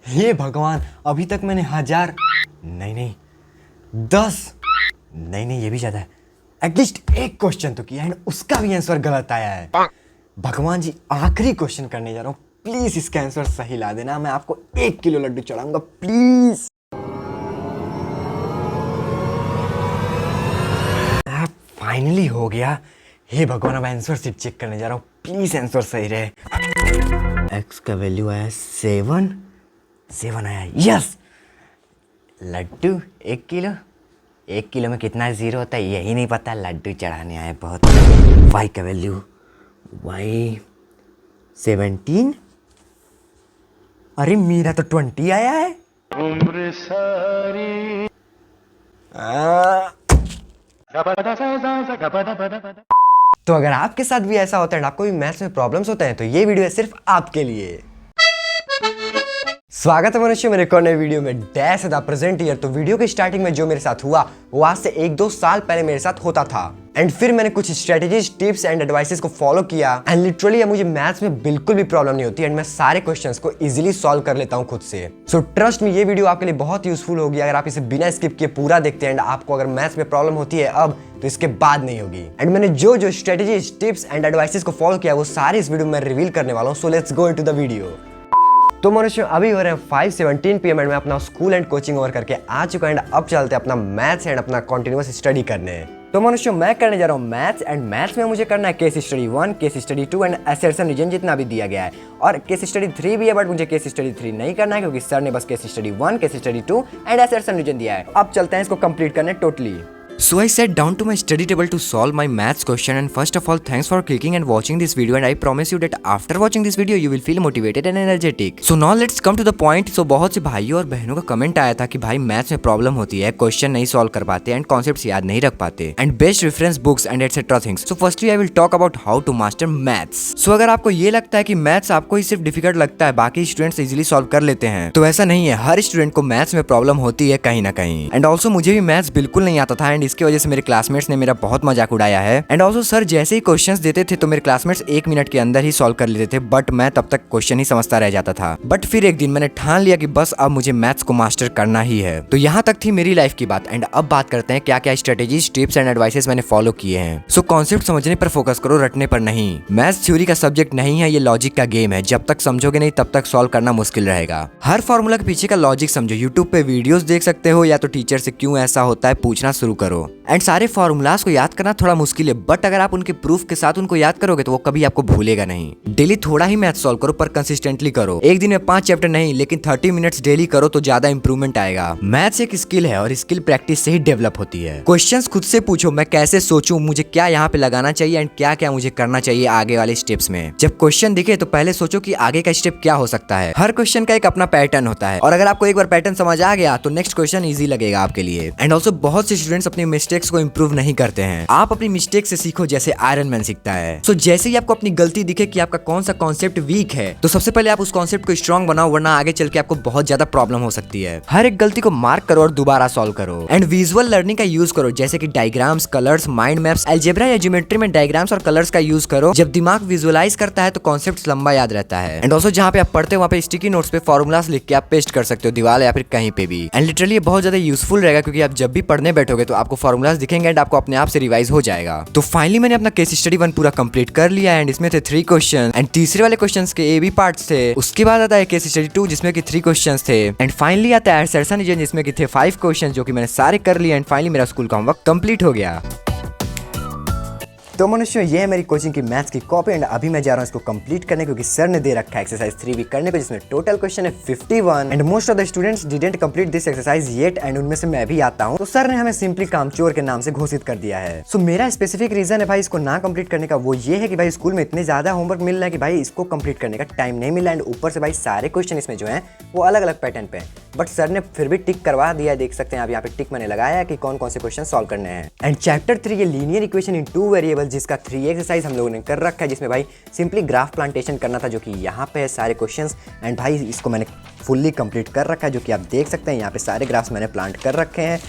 हे भगवान, अभी तक मैंने 1000 नहीं 10 नहीं ये भी ज़्यादा है, एटलीस्ट एक क्वेश्चन तो किया एंड उसका भी आंसर गलत आया है। भगवान जी, आखिरी क्वेश्चन करने जा रहा हूँ, प्लीज इसका आंसर सही ला देना। मैं आपको 1 किलो लड्डू चढ़ाऊंगा, प्लीज। फाइनली हो गया। हे भगवान, अब आंसर सिर्फ चेक करने जा रहा हूँ, प्लीज आंसर सही रहे। एक्स का वैल्यू आया 7 आया, यस। लड्डू 1 किलो, 1 किलो में कितना जीरो होता है यही नहीं पता, लड्डू चढ़ाने आए बहुत। वाई का वैल्यू वाई 17, अरे मेरा तो 20 आया है। उम्र सारी तो अगर आपके साथ भी ऐसा होता है, आपको भी मैथ्स में प्रॉब्लम्स होते हैं, तो ये वीडियो है सिर्फ आपके लिए। स्वागत है मनुष्य मेरे एक और नए वीडियो में। Dash the present year. तो वीडियो की स्टार्टिंग में जो मेरे साथ हुआ वो आज से 1-2 साल पहले मेरे साथ होता था एंड फिर मैंने कुछ स्ट्रेटेजीज, टिप्स एंड एडवाइसेस को फॉलो किया एंड लिटरली अब मुझे मैथ्स में बिल्कुल भी प्रॉब्लम नहीं होती एंड मैं सारे क्वेश्चंस को इजीली सॉल्व कर लेता हूं खुद से। सो ट्रस्ट मी, ये वीडियो आपके लिए बहुत यूजफुल होगी अगर आप इसे बिना स्किप किए पूरा देखते हैं एंड आपको अगर मैथ्स में प्रॉब्लम होती है अब, तो इसके बाद नहीं होगी। एंड मैंने जो जो स्ट्रेटेजीज, टिप्स एंड एडवाइसेस को फॉलो किया वो सारे इस वीडियो में रिवील करने वाला हूँ। So let's go into the video. तो मनुष्य अभी हो रहे हैं 5:17 PM एंड मैं अपना स्कूल एंड कोचिंग ओवर करके आ चुका एंड अब चलते हैं अपना मैथ्स एंड अपना कंटिन्यूअस स्टडी करने। तो मनुष्य मैं करने जा रहा हूँ मैथ्स एंड मैथ्स में मुझे करना है case study 1, case study 2 and assertion reason जितना भी दिया गया है, और केस स्टडी 3 भी है बट मुझे केस स्टडी 3 नहीं करना है क्योंकि सर ने बस case study 1, case study 2 and assertion reason दिया है। अब चलते हैं इसको कंप्लीट करने totally. So I sat down to my study table to solve my maths question, and first of all thanks for clicking and watching this video, and I promise you that after watching this video you will feel motivated and energetic. So now let's come to the point. So बहुत से भाइयों और बहनों का comment आया था कि भाई मैथ्स में प्रॉब्लम होती है, क्वेश्चन नहीं सॉल्व कर पाते एंड कॉन्सेप्ट्स याद नहीं रख पाते and best reference books and etcetera things. So firstly I will talk about how to master maths. सो अगर आपको ये लगता है कि मैथ्स आपको ही सिर्फ डिफिकल्ट लगता है, बाकी स्टूडेंट्स इजीली सॉल्व कर लेते हैं, तो ऐसा नहीं है। हर स्टूडेंट को मैथ्स में प्रॉब्लम होती है कहीं ना कहीं एंड ऑल्सो मुझे भी मैथ्स बिल्कुल नहीं आता था एंड इसकी वजह से मेरे क्लासमेट्स ने मेरा बहुत मजाक उड़ाया है एंड ऑल्सो सर जैसे ही क्वेश्चंस देते थे तो मेरे क्लासमेट्स 1 मिनट के अंदर ही सॉल्व कर लेते थे, बट मैं तब तक क्वेश्चन ही समझता रह जाता था। बट फिर एक दिन मैंने ठान लिया कि बस अब मुझे मैथ्स को मास्टर करना ही है। तो यहाँ तक थी मेरी लाइफ की बात एंड अब बात करते हैं क्या क्या स्ट्रेटेजीज, टिप्स एंड एडवाइसेस मैंने फॉलो किए हैं। सो कॉन्सेप्ट समझने पर फोकस करो, रटने पर नहीं। मैथ्स थ्योरी का सब्जेक्ट नहीं है, ये लॉजिक का गेम है। जब तक समझोगे नहीं तब तक सॉल्व करना मुश्किल रहेगा। हर फॉर्मूला के पीछे का लॉजिक समझो, यूट्यूब पे वीडियोस देख सकते हो या तो टीचर से क्यों ऐसा होता है पूछना शुरू करो एंड सारे फॉर्मूलाज को याद करना थोड़ा मुश्किल है, बट अगर आप उनके प्रूफ के साथ उनको याद करोगे तो वो कभी आपको भूलेगा नहीं। डेली थोड़ा ही मैथ सॉल्व करो पर कंसिस्टेंटली करो। एक दिन में 5 चैप्टर नहीं लेकिन 30 मिनट्स डेली करो तो ज्यादा इंप्रूवमेंट आएगा। मैथ्स एक स्किल है और स्किल प्रैक्टिस से ही डेवलप होती है। क्वेश्चंस खुद से पूछो, मैं कैसे सोचूं, मुझे क्या यहाँ पे लगाना चाहिए एंड क्या क्या मुझे करना चाहिए आगे वाले स्टेप्स में। जब क्वेश्चन दिखे तो पहले सोचो कि आगे का स्टेप क्या हो सकता है। हर क्वेश्चन का एक अपना पैटर्न होता है और अगर आपको एक बार पैटर्न समझ आ गया तो नेक्स्ट क्वेश्चन ईजी लगेगा आपके लिए। एंड ऑल्सो बहुत से स्टूडेंट्स अपनी मिस्टेक्स को इंप्रूव नहीं करते हैं। आप अपनी मिस्टेक से सीखो जैसे आयरन मैन सीखता है। सो जैसे ही आपको अपनी गलती दिखे कि आपका कौन सा कॉन्सेप्ट वीक है तो सबसे पहले आप उस कॉन्सेप्ट को स्ट्रॉन्ग बनाओ, वरना आगे चल के आपको बहुत ज्यादा प्रॉब्लम हो सकती है। हर एक गलती को मार्क करो और दोबारा सॉल्व करो एंड विजुअल लर्निंग का यूज करो जैसे कि diagrams, colours, mind maps. Algebra या ज्योमेट्री में डायग्राम्स और कलर्स का यूज करो। जब दिमाग विजुअलाइज करता है तो कॉन्सेप्ट लंबा याद रहता है एंड ऑल्सो जहाँ पे आप पढ़ते हो वहाँ पे स्टिकी नोट्स पे फॉर्मुलास लिख के आप पेस्ट कर सकते हो दीवार या फिर कहीं पे भी एंड लिटरली बहुत ज्यादा यूजफुल रहेगा क्योंकि आप जब भी पढ़ने बैठोगे तो आपको फॉर्मुलास दिखेंगे एंड आपको अपने आप से रिवाइज हो जाएगा। तो फाइनली मैंने अपना केस स्टडी 1 पूरा कंप्लीट कर लिया एंड इसमें थे 3 क्वेश्चन एंड तीसरे वाले क्वेश्चंस के ए बी पार्ट्स थे। उसके बाद आता है केस स्टडी 2 जिसमें कि 3 क्वेश्चंस थे एंड फाइनली आता है असर्शन रीजन जिसमें कि थे 5 क्वेश्चन जो कि मैंने सारे कर लिए एंड फाइनली मेरा स्कूल का होमवर्क कंप्लीट हो गया। तो मनुष्य ये है मेरी कोचिंग की मैथ्स की कॉपी एंड अभी मैं जा रहा हूँ इसको कंप्लीट करने क्योंकि सर ने दे रखा है एक्सरसाइज 3 भी करने को जिसमें टोटल क्वेश्चन है 51 and most of the students didn't complete this exercise yet and उनमें से मैं भी आता हूँ। तो सर ने हमें सिंपली कामचोर के नाम से घोषित कर दिया है। सो मेरा स्पेसिफिक रीजन है भाई इसको ना कंप्लीट करने का, वो ये है कि भाई स्कूल में इतने ज्यादा होमवर्क मिल रहा है कि भाई इसको कंप्लीट करने का टाइम नहीं मिला एंड ऊपर से भाई सारे क्वेश्चन इसमें जो है वो अलग अलग पैटर्न पे, बट सर ने फिर भी टिक करवा दिया। देख सकते हैं आप यहाँ पे टिक मैंने लगाया कि कौन कौन से क्वेश्चन सॉल्व करने हैं। एंड चैप्टर 3 ये लीनियर इक्वेशन इन 2 वेरिएबल जिसका 3 एक्सरसाइज हम लोगों ने कर रखा है जिसमें भाई सिंपली ग्राफ प्लांटेशन करना था जो कि यहाँ पे है सारे क्वेश्चंस एंड भाई इसको मैंने फुल्ली कंप्लीट कर रखा है जो कि आप देख सकते हैं यहाँ पे सारे ग्राफ्स मैंने प्लांट कर रखे हैं।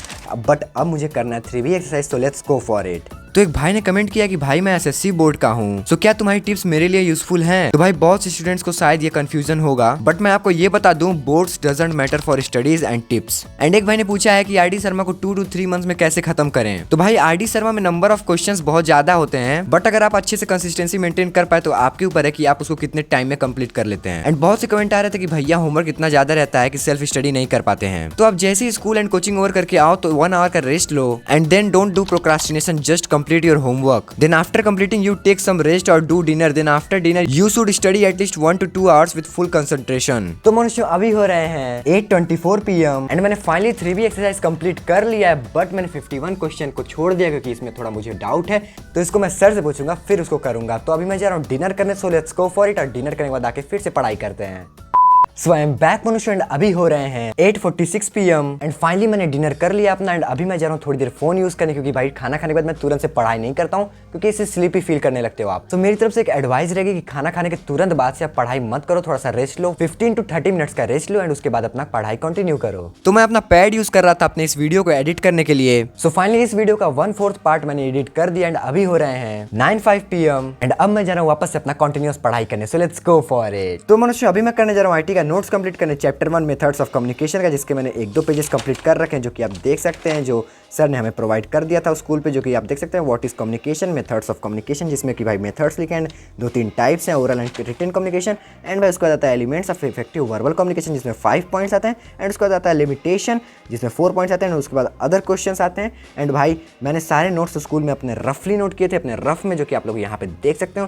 बट अब मुझे करना है 3B एक्सरसाइज, तो लेट्स गो फॉर इट। तो एक भाई ने कमेंट किया कि भाई मैं एसएससी बोर्ड का हूँ, तो क्या तुम्हारी टिप्स मेरे लिए यूजफुल हैं? तो भाई बहुत से स्टूडेंट्स को शायद ये कंफ्यूजन होगा, बट मैं आपको ये बता दूं, boards doesn't matter for studies and tips. And एक भाई ने पूछा है कि आरडी शर्मा को 2 to 3 मंथ्स में कैसे खत्म करें। तो भाई आरडी शर्मा में नंबर ऑफ क्वेश्चंस बहुत ज्यादा होते हैं, बट अगर आप अच्छे से कंसिस्टेंसी मेंटेन कर पाए तो आपके ऊपर है कि आप उसको कितने टाइम में कंप्लीट कर लेते हैं। एंड बहुत से कमेंट आ रहे थे कि भैया होमवर्क इतना ज्यादा रहता है कि सेल्फ स्टडी नहीं कर पाते हैं। तो आप जैसे ही स्कूल एंड कोचिंग ओवर करके आओ तो 1 आवर का रेस्ट लो, and then don't do procrastination, just complete your homework. Then after completing you take some rest और do dinner. Then after dinner you should study at least 1 to 2 hours with full concentration. तो मनुष्य अभी हो रहे हैं 8:24 PM and मैंने finally 3B exercise complete कर लिया है, बट मैंने 51 क्वेश्चन को छोड़ दिया क्योंकि इसमें थोड़ा मुझे डाउट है, तो इसको मैं सर से पूछूंगा फिर उसको करूंगा। तो अभी मैं जा रहा हूँ डिनर करने, so let's go for it. और डिनर करने के बाद आके फिर से पढ़ाई करते हैं। सो आई एम बैक मनुष्य एंड अभी हो रहे हैं 8:46 PM एंड फाइनली मैंने डिनर कर लिया अपना, एंड अभी मैं जा रहा हूँ थोड़ी देर फोन यूज करने, क्योंकि भाई खाना खाने के बाद मैं तुरंत से पढ़ाई नहीं करता हूँ क्योंकि इससे स्लीपी फील करने लगते हो आप। तो मेरी तरफ से एक एडवाइस रहेगी कि खाना खाने के तुरंत बाद से आप पढ़ाई मत करो, थोड़ा सा रेस्ट लो, 15 to 30 मिनट्स का रेस्ट लो एंड उसके बाद अपना पढ़ाई कंटिन्यू करो। तो मैं अपना पैड यूज कर रहा था अपने इस वीडियो को एडिट करने के लिए। सो फाइनली इस वीडियो का 1/4 पार्ट मैंने एडिट कर दिया एंड अभी हो रहे हैं 9:05 PM एंड अब मैं जा रहा हूँ वापस से अपना कंटिन्यूअस पढ़ाई करने। So let's go for it. तो मनुष्य अभी मैं करने जा रहा हूँ आईटी का नोट्स कंप्लीट करने, चैप्टर 1 मेथड्स ऑफ कम्युनिकेशन का, जिसके मैंने 1-2 पेजेस कंप्लीट कर रखे हैं, जो कि आप देख सकते हैं, जो सर ने हमें प्रोवाइड कर दिया था स्कूल पे, जो कि आप देख सकते हैं what is communication, methods of communication, जिसमें कि भाई मेथड्स लिखे एंड 2-3 टाइप्स हैं, oral and written communication. And भाई उसके बाद आता है elements of effective verbal communication, जिसमें 5 पॉइंट्स आते हैं। एंड उसके बाद आता है लिमिटेशन, जिसमें 4 पॉइंट्स आते हैं। एंड उसके बाद अदर क्वेश्चंस आते हैं। एंड भाई मैंने सारे नोट्स स्कूल में अपने रफली नोट किए थे, अपने रफ में, जो कि आप लोग यहाँ पे देख सकते हो।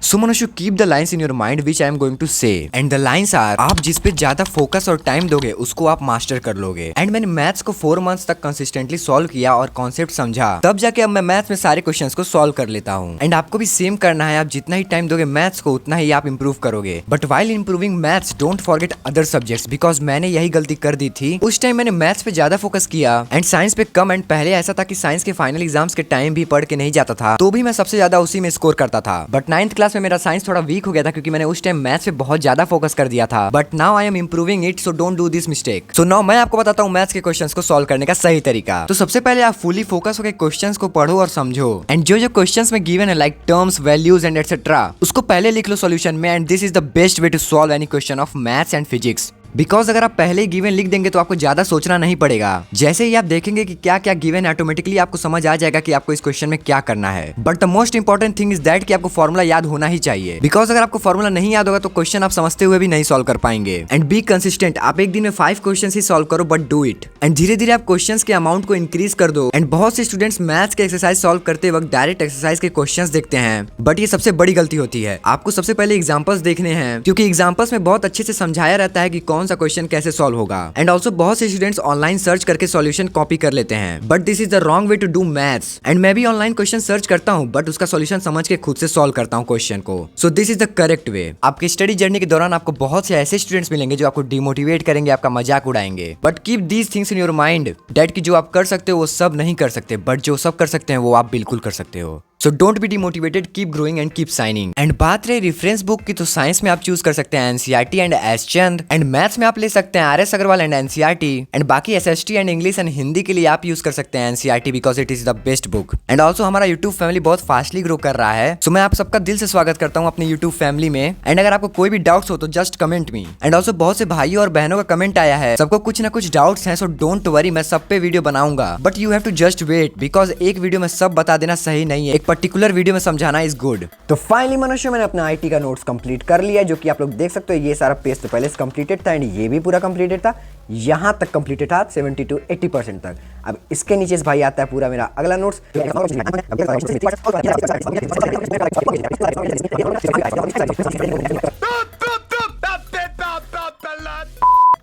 So Manushu, keep the lines in your mind which I am going to say, and the lines are, आप जिस पे ज्यादा फोकस और टाइम दोगे उसको आप मास्टर कर लोगे। एंड मैंने मैथ्स को 4 मंथ्स तक कंसिस्टेंटली सॉल्व किया और कॉन्सेप्ट समझा, तब जाके अब मैं मैथ्स में सारे क्वेश्चंस को सॉल्व कर लेता हूँ। एंड आपको भी सेम करना है, आप जितना ही टाइम दोगे मैथ्स को उतना ही आप इंप्रूव करोगे। But while improving maths don't forget other subjects, because मैंने यही गलती कर दी थी। उस टाइम मैंने मैथ्स पे ज्यादा फोकस किया एंड साइंस पे कम। एंड पहले ऐसा था कि साइंस के फाइनल एग्जाम्स के टाइम भी पढ़ के नहीं जाता था, तो भी मैं सबसे ज्यादा उसी में स्कोर करता था। बट 9th क्लास में मेरा साइंस थोड़ा वीक हो गया था क्योंकि मैंने उस टाइम मैथ्स पे बहुत ज्यादा फोकस कर दिया था। But now I am improving it, so don't do this mistake. So now मैं आपको बताता हूँ मैथ्स के क्वेश्चंस को सॉल्व करने का सही तरीका। तो सबसे पहले आप फुली फोकस होकर क्वेश्चंस को पढ़ो और समझो, एंड जो जो क्वेश्चंस में गिवन है like terms, values and etcetera, उसको पहले लिख लो सॉल्यूशन में। And this is the best way to solve any question of maths and physics, because अगर आप पहले ही गिवन लिख देंगे तो आपको ज्यादा सोचना नहीं पड़ेगा। जैसे ही आप देखेंगे कि क्या क्या गिवन, ऑटोमेटिकली आपको समझ आ जाएगा कि आपको इस क्वेश्चन में क्या करना है। But the most important thing is that कि आपको फॉर्मूला याद होना ही चाहिए, बिकॉज अगर आपको फॉर्मूला नहीं याद होगा तो क्वेश्चन आप समझते हुए भी नहीं सॉल्व कर पाएंगे। एंड बी कंसिस्टेंट, आप एक दिन में 5 क्वेश्चन ही सॉल्व करो, बट डू इट। एंड धीरे धीरे आप क्वेश्चन के अमाउंट को इंक्रीज कर दो। एंड बहुत से स्टूडेंट्स मैथ्स के एक्सरसाइज सॉल्व करते वक्त डायरेक्ट एक्सरसाइज के क्वेश्चंस देखते हैं, बट ये सबसे बड़ी गलती होती है। आपको सबसे पहले एग्जांपल्स देखने हैं, क्योंकि एग्जांपल्स में बहुत अच्छे से समझाया रहता है कि कौन सा क्वेश्चन कैसे सॉल्व होगा। एंड ऑल्सो बहुत से स्टूडेंट्स ऑनलाइन सर्च करके सॉल्यूशन कॉपी कर लेते हैं, but this is the wrong way to do maths. And मैं भी ऑनलाइन क्वेश्चन सर्च करता हूं, बट उसका सॉल्यूशन समझ के खुद से सॉल्व करता हूं क्वेश्चन को। सो this is the correct way. आपके स्टडी जर्नी के दौरान आपको बहुत से ऐसे स्टूडेंट्स मिलेंगे जो आपको डिमोटिवेट करेंगे, आपका मजाक उड़ाएंगे, but keep these things in your mind that कि जो आप कर सकते हो वो सब नहीं कर सकते, बट जो सब कर सकते हैं वो आप बिल्कुल कर सकते हो। So don't be demotivated, keep growing and keep signing. And बात रही रेफरेंस बुक की, तो साइंस में आप चूज कर सकते हैं NCERT and S Chand, and maths में आप ले सकते हैं R S Agarwal and NCERT, and बाकी SST and English and Hindi के लिए आप यूज कर सकते हैं एनसीईआरटी, because it is the best book. And also हमारा यूट्यूब फैमिली बहुत फास्टली ग्रो कर रहा है, सो मैं आप सबका दिल से स्वागत करता हूँ अपने यूट्यूब फैमिली में। एंड अगर आपको कोई भी डाउट्स हो तो just comment me. And also बहुत से भाइयों और बहनों का कमेंट आया है, सबको कुछ ना कुछ डाउट्स हैं, सो डोंट वरी, मैं सब पे वीडियो बनाऊंगा, but you have to just wait, because एक वीडियो में सब बता देना सही नहीं है, एक पर्टिकुलर वीडियो में समझाना इज गुड। तो फाइनली मनुष्य मैंने अपना आईटी का नोट्स कंप्लीट कर लिया, जो कि आप लोग देख सकते हो। ये सारा पेज तो पहले से कंप्लीटेड था एंड ये भी पूरा कंप्लीटेड था, यहाँ तक कंप्लीटेड था 70 to 80% तक। अब इसके नीचे से भाई आता है पूरा मेरा अगला नोट्स।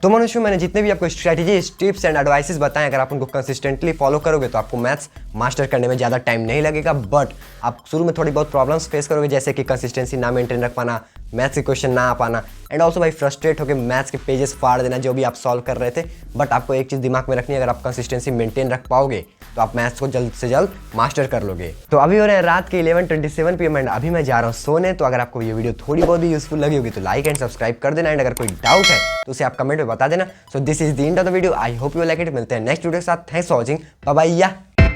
तो मनुष्य मैंने जितने भी आपको स्ट्रेटजीज, टिप्स एंड एडवाइसेस बताएं, अगर आप उनको कंसिस्टेंटली फॉलो करोगे तो आपको मैथ्स मास्टर करने में ज़्यादा टाइम नहीं लगेगा। बट आप शुरू में थोड़ी बहुत प्रॉब्लम्स फेस करोगे, जैसे कि कंसिस्टेंसी ना मेंटेन रख पाना, मैथ्स के क्वेश्चन ना आ पाना, एंड ऑल्सो भाई फ्रस्ट्रेट होकर मैथ्स के पेजेस फाड़ देना जो भी आप सॉल्व कर रहे थे। बट आपको एक चीज़ दिमाग में रखनी है, अगर आप कंसिस्टेंसी मेंटेन रख पाओगे तो आप मैथ्स को जल्द से जल्द मास्टर कर लोगे। तो अभी हो रहे हैं रात के 11:27 PM एंड अभी मैं जा रहा हूँ सोने। तो अगर आपको ये वीडियो थोड़ी बहुत भी यूजफुल लगी होगी तो लाइक एंड सब्सक्राइब कर देना, एंड अगर कोई डाउट है तो उसे आप कमेंट में बता देना। So this is the end of the video, I hope you like it. मिलते हैं नेक्स्ट वीडियो के साथ। Thanks for watching, bye bye.